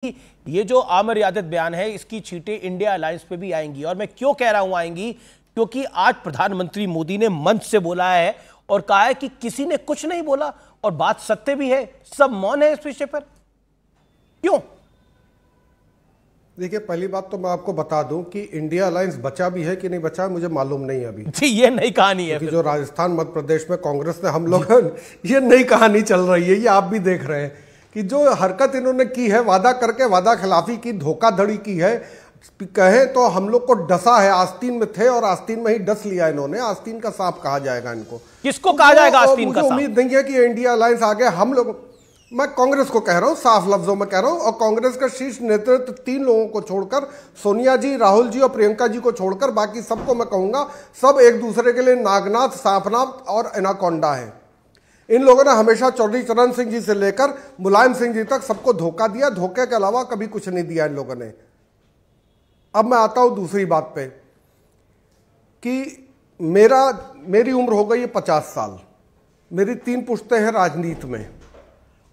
ये जो अमर्यादित बयान है इसकी छींटें इंडिया अलायंस पे भी आएंगी। और मैं क्यों कह रहा हूं आएंगी, क्योंकि आज प्रधानमंत्री मोदी ने मंच से बोला है और कहा है कि किसी ने कुछ नहीं बोला, और बात सत्य भी है, सब मौन है इस विषय पर। क्यों? देखिए, पहली बात तो मैं आपको बता दूं कि इंडिया अलायंस बचा भी है कि नहीं बचा है मुझे मालूम नहीं अभी। जी, ये नई कहानी है। जो राजस्थान मध्य प्रदेश में कांग्रेस ने हम लोग ये नई कहानी चल रही है, ये आप भी देख रहे हैं कि जो हरकत इन्होंने की है, वादा करके वादा खिलाफी की, धोखाधड़ी की है, कहे तो हम लोग को डसा है। आस्तीन में थे और आस्तीन में ही डस लिया इन्होंने। आस्तीन का सांप कहा जाएगा इनको। किसको कहा जाएगा आस्तीन का सांप? उम्मीद नहीं है कि इंडिया अलायंस आगे हम लोग, मैं कांग्रेस को कह रहा हूं, साफ लफ्जों में कह रहा हूं, और कांग्रेस का शीर्ष नेतृत्व 3 लोगों को छोड़कर, सोनिया जी, राहुल जी और प्रियंका जी को छोड़कर बाकी सबको मैं कहूंगा सब एक दूसरे के लिए नागनाथ, सांपनाथ और एनाकोंडा है। इन लोगों ने हमेशा चौधरी चरण सिंह जी से लेकर मुलायम सिंह जी तक सबको धोखा दिया। धोखे के अलावा कभी कुछ नहीं दिया इन लोगों ने। अब मैं आता हूं दूसरी बात पे कि मेरी उम्र हो गई है 50 साल। मेरी 3 पुश्तें हैं राजनीति में,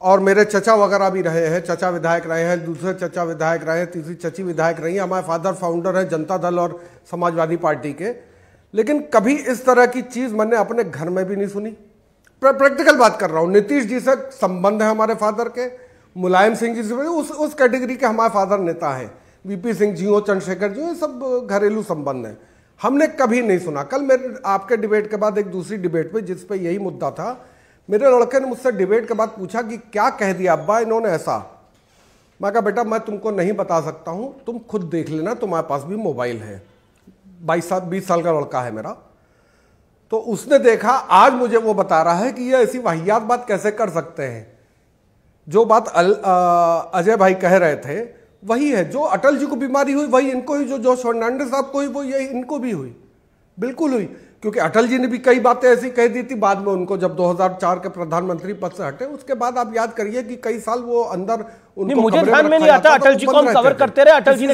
और मेरे चचा वगैरह भी रहे हैं। चचा विधायक रहे हैं, दूसरे चचा विधायक रहे हैं, तीसरी चची विधायक रही है। हमारे फादर फाउंडर है जनता दल और समाजवादी पार्टी के। लेकिन कभी इस तरह की चीज मैंने अपने घर में भी नहीं सुनी। प्रैक्टिकल बात कर रहा हूं। नीतीश जी से संबंध है हमारे फादर के, मुलायम सिंह जी से उस कैटेगरी के हमारे फादर नेता है, वीपी सिंह जी हो, चंद्रशेखर जी हो, ये सब घरेलू संबंध है। हमने कभी नहीं सुना। कल मेरे आपके डिबेट के बाद एक दूसरी डिबेट पे जिस पे यही मुद्दा था, मेरे लड़के ने मुझसे डिबेट के बाद पूछा कि क्या कह दिया अब्बा इन्होंने ऐसा। मैं कहा बेटा मैं तुमको नहीं बता सकता हूं, तुम खुद देख लेना, तुम्हारे पास भी मोबाइल है। 20 साल का लड़का है मेरा। तो उसने देखा, आज मुझे वो बता रहा है कि ये ऐसी वाहियात बात कैसे कर सकते हैं। जो बात अजय भाई कह रहे थे वही है। जो अटल जी को बीमारी हुई वही इनको हुई, जो जोश फर्नांडिस साहब को हुई वो ये इनको भी हुई, बिल्कुल हुई। क्योंकि अटल जी ने भी कई बातें ऐसी कह दी थी बाद में उनको, जब 2004 के प्रधानमंत्री पद से हटे। उसके बाद आप याद करिए कि कई साल वो अंदर उनको मुझे ध्यान में नहीं आता अटल जी को हम कवर करते रहे। अटल जी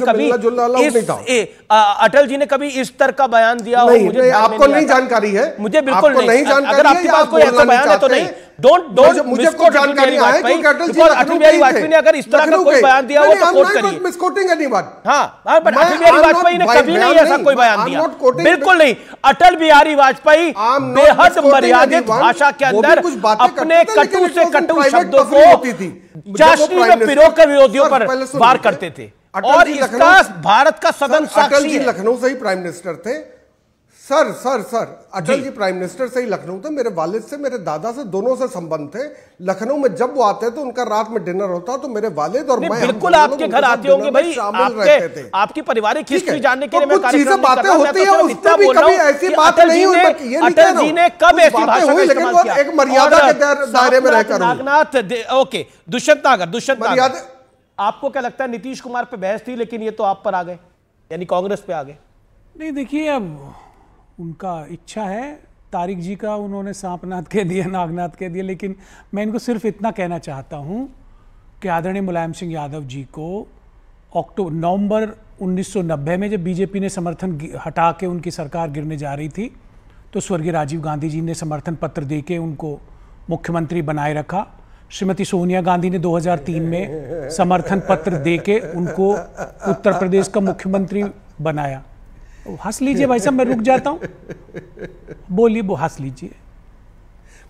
ने कभी इस तरह का बयान दिया मुझे आपको नहीं जानकारी है? मुझे बिल्कुल नहीं जानकारी। अगर आपके पास कोई ऐसा बयान है तो नहीं, मुझे जानकारी है क्योंकि अटल बिहारी वाजपेयी ने अगर इस तरह का कोई बयान दिया हो तो कोट करिए। मिसकोटिंग एनीवन। हां, बट अटल बिहारी वाजपेयी ने कभी नहीं ऐसा कोई बयान दिया, बिल्कुल नहीं। अटल बिहारी वाजपेयी बेहद मर्यादित भाषा के अंदर अपने कटु से कटु शब्दों को चाशनी में पिरोकर विरोधियों पर वार करते थे, और इसका भारत का सदन साक्षी है। अटल जी लखनऊ से ही प्राइम मिनिस्टर थे। Sir Atal ji prime minister से ही लखनऊ थे। मेरे वालिद से, मेरे दादा से, दोनों से संबंध थे। लखनऊ में जब वो आते तो उनका रात में डिनर होता, तो मेरे वालिद और मैं बिल्कुल आपके घर आते होंगे भाई, आपकी पारिवारिक हिस्ट्री जानने के लिए मैं चीजें बातें होती है, उसमें भी कभी ऐसी बात नहीं हुई। अटल जी ने कब ऐसी भाषा हुई, लेकिन वो एक मर्यादा के दायरे में रहकर। नागनाथ, ओके, दुष्यंत नागर, आपको क्या लगता है नीतीश कुमार पे बहस थी, लेकिन ये तो आप पर आ गए, यानी कांग्रेस पे आ गए? नहीं, देखिए अब उनका इच्छा है। तारिक जी का उन्होंने सांपनाथ कह दिया, नागनाथ कह दिया, लेकिन मैं इनको सिर्फ इतना कहना चाहता हूं कि आदरणीय मुलायम सिंह यादव जी को नवंबर 1990 में जब बीजेपी ने समर्थन हटा के उनकी सरकार गिरने जा रही थी, तो स्वर्गीय राजीव गांधी जी ने समर्थन पत्र देके उनको मुख्यमंत्री बनाए रखा। श्रीमती सोनिया गांधी ने 2003 में समर्थन पत्र देके उनको उत्तर प्रदेश का मुख्यमंत्री बनाया। हंस लीजिए भाई साहब, मैं रुक जाता हूं, बोलिए, वो हंस लीजिए।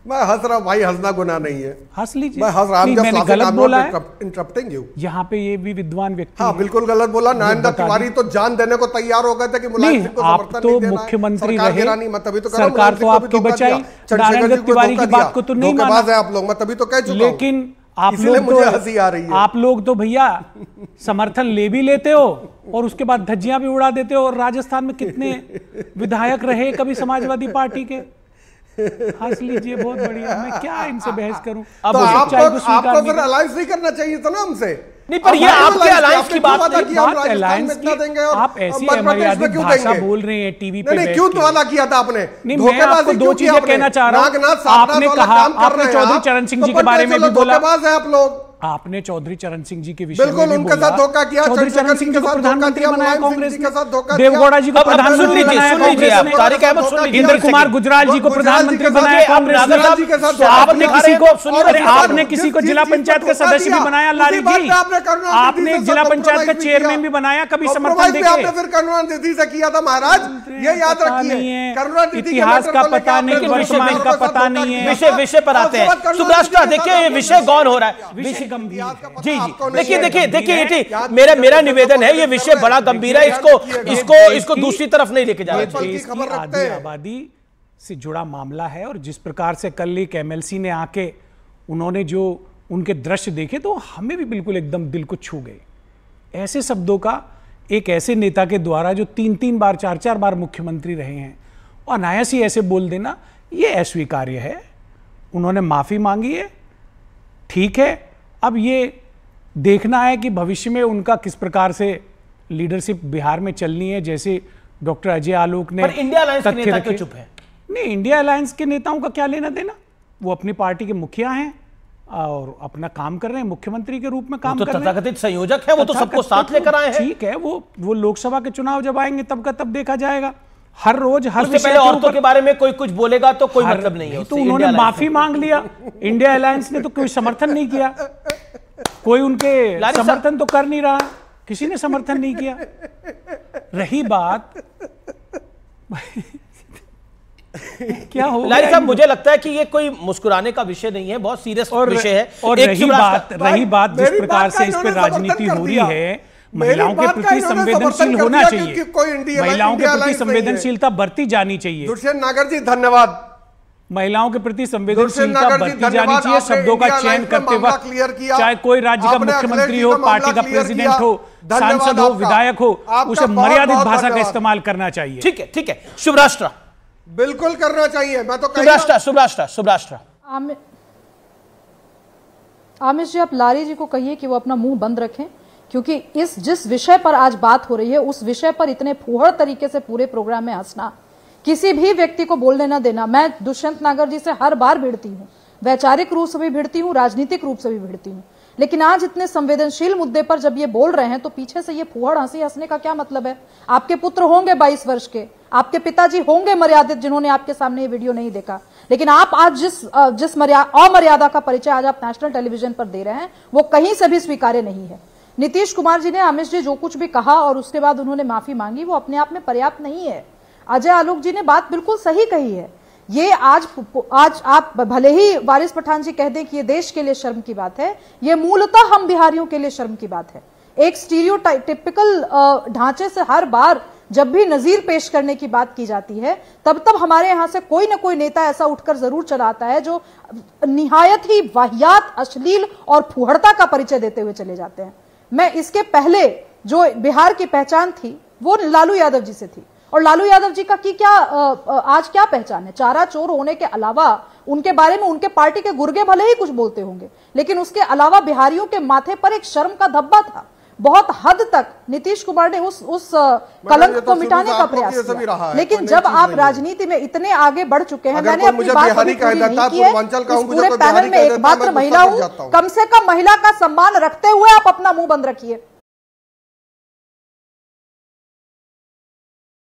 मैं हंस रहा भाई, हंसना गुनाह नहीं है, हंस लीजिए। मैं हंस रहा हूं, मैंने गलत बोला है? Interrupting you. यहाँ पे ये भी विद्वान व्यक्ति, हाँ बिल्कुल गलत बोला। नरेंद्र तिवारी तो जान देने को तैयार हो गए थे कि मुलायम सिंह को समर्थन नहीं देना है। मुख्यमंत्री रहे, सरकार तो आपकी बचाई, नरेंद्र तिवारी की बात को तो नहीं माना आप लोग, मैं तभी तो कह चुका हूं। लेकिन आप लोग तो भैया समर्थन ले भी लेते हो और उसके बाद धज्जियां भी उड़ा देते हो। और राजस्थान में कितने विधायक रहे कभी समाजवादी पार्टी के? हंस लीजिए, बहुत बढ़िया। मैं क्या इनसे बहस करूं? अब आपको फिर अलायंस नहीं करना चाहिए था ना हमसे। नहीं, पर ये आपके अलायंस की बात अलायंस की आप ऐसी अमर्यादित भाषा बोल रहे हैं टीवी पे। क्यों तो वादा किया था आपने? नहीं, मैं आपको 2 चीजें कहना चाह रहा हूं। आपने कहा, आपने चौधरी चरण सिंह जी के बारे में भी बोला। आप लोग आपने चौधरी चरण सिंह जी के विषय में बिल्कुल उनके साथ धोखा किया, चौधरी चरण सिंह जी को प्रधानमंत्री बनाया कांग्रेस ने, देवगौड़ा देवगौड़ा जी को प्रधानमंत्री बनाया कांग्रेस ने, इंद्र कुमार गुजराल जी को प्रधानमंत्री बनाया कांग्रेस ने, आपने किसी को जिला पंचायत का सदस्य भी बनाया लारी जी, आपने जिला पंचायत का चेयरमैन भी बनाया, कभी समर्थन देखे? फिर करुणानिधि से किया था महाराज, ये याद रखिए। इतिहास का पता नहीं, वर्तमान का पता नहीं है। विषय पर आते हैं। सुब्राष्ट्र देखिए ये विषय गौन हो रहा है, विषय गंभीर। जी जी देखिए मेरा निवेदन है, ये विषय बड़ा गंभीर है, इसको दूसरी तरफ नहीं लेके जा रहे। आधी आबादी से जुड़ा मामला है, और जिस प्रकार से कल एक एमएलसी ने आके उन्होंने जो उनके दृश्य देखे तो हमें भी बिल्कुल एकदम दिल को छू गए। ऐसे शब्दों का एक ऐसे नेता के द्वारा जो 3-3 बार 4-4 बार मुख्यमंत्री रहे हैं, और अनायास ही ऐसे बोल देना, ये अस्वीकार्य है। उन्होंने माफी मांगी है, ठीक है। अब ये देखना है कि भविष्य में उनका किस प्रकार से लीडरशिप बिहार में चलनी है। जैसे डॉक्टर अजय आलोक ने, पर इंडिया अलायंस के नेता क्यों चुप है? नहीं, इंडिया अलायंस के नेताओं का क्या लेना देना, वो अपनी पार्टी के मुखिया हैं और अपना काम कर रहे हैं, मुख्यमंत्री के रूप में काम कर रहे हैं, तथाकथित संयोजक है, वो तो सबको साथ लेकर आए हैं। ठीक है, वो लोकसभा के चुनाव जब आएंगे तब का तब देखा जाएगा। हर रोज हर विषय पहले औरतों के बारे में कोई कुछ बोलेगा तो कोई मतलब नहीं है। तो उन्होंने माफी मांग लिया, इंडिया अलायंस ने तो कोई समर्थन नहीं किया, कोई उनके समर्थन तो कर नहीं रहा, किसी ने समर्थन नहीं किया। रही बात क्या हो लारी साहब, मुझे लगता है कि ये कोई मुस्कुराने का विषय नहीं है, बहुत सीरियस विषय है। और रही बात जिस प्रकार से इस पर राजनीति हो रही है, महिलाओं के प्रति संवेदनशील होना चाहिए, महिलाओं के प्रति संवेदनशीलता बरती जानी चाहिए। दुष्यंत नागर जी धन्यवाद। महिलाओं के प्रति संवेदनशीलता बरती जानी चाहिए, शब्दों का चयन करते वक्त, चाहे कोई राज्य का मुख्यमंत्री हो, पार्टी का प्रेसिडेंट हो, सांसद हो, विधायक हो, उसे मर्यादित भाषा का इस्तेमाल करना चाहिए। ठीक है शुभराष्ट्र, बिल्कुल करना चाहिए। मैं तो शुभराष्ट्र आमिर जी, आप लारी जी को कहिए कि वो अपना मुंह बंद रखें, क्योंकि जिस विषय पर आज बात हो रही है उस विषय पर इतने फूहड़ तरीके से पूरे प्रोग्राम में हंसना, किसी भी व्यक्ति को बोलने न देना। मैं दुष्यंत नागर जी से हर बार भिड़ती हूँ, वैचारिक रूप से भी भिड़ती हूँ, राजनीतिक रूप से भी भिड़ती हूँ, लेकिन आज इतने संवेदनशील मुद्दे पर जब ये बोल रहे हैं तो पीछे से ये फूहड़ हंसी हंसने का क्या मतलब है? आपके पुत्र होंगे 22 वर्ष के, आपके पिताजी होंगे मर्यादित, जिन्होंने आपके सामने ये वीडियो नहीं देखा, लेकिन आप आज जिस अमर्यादा का परिचय आज आप नेशनल टेलीविजन पर दे रहे हैं वो कहीं से भी स्वीकार्य नहीं है। नीतीश कुमार जी ने, आमिर जी जो कुछ भी कहा और उसके बाद उन्होंने माफी मांगी, वो अपने आप में पर्याप्त नहीं है। अजय आलोक जी ने बात बिल्कुल सही कही है। ये आज आप भले ही वारिस पठान जी कह दें कि ये देश के लिए शर्म की बात है, ये मूलतः हम बिहारियों के लिए शर्म की बात है। एक स्टीरियोटाइपिकल ढांचे से हर बार जब भी नजीर पेश करने की बात की जाती है तब हमारे यहां से कोई ना कोई नेता ऐसा उठकर जरूर चला आता है जो निहायत ही वाहियात, अश्लील और फुहड़ता का परिचय देते हुए चले जाते हैं। मैं इसके पहले जो बिहार की पहचान थी वो लालू यादव जी से थी, और लालू यादव जी का क्या आज क्या पहचान है? चारा चोर होने के अलावा उनके बारे में उनके पार्टी के गुर्गे भले ही कुछ बोलते होंगे, लेकिन उसके अलावा बिहारियों के माथे पर एक शर्म का धब्बा था। बहुत हद तक नीतीश कुमार ने उस कलंक को मिटाने का प्रयास किया, लेकिन जब आप राजनीति में इतने आगे बढ़ चुके हैं, मैंने अपनी बात पूरी नहीं की है, इस पूरे पैनल में एकमात्र महिला हूं, कम से कम महिला का सम्मान रखते हुए आप अपना मुंह बंद रखिए।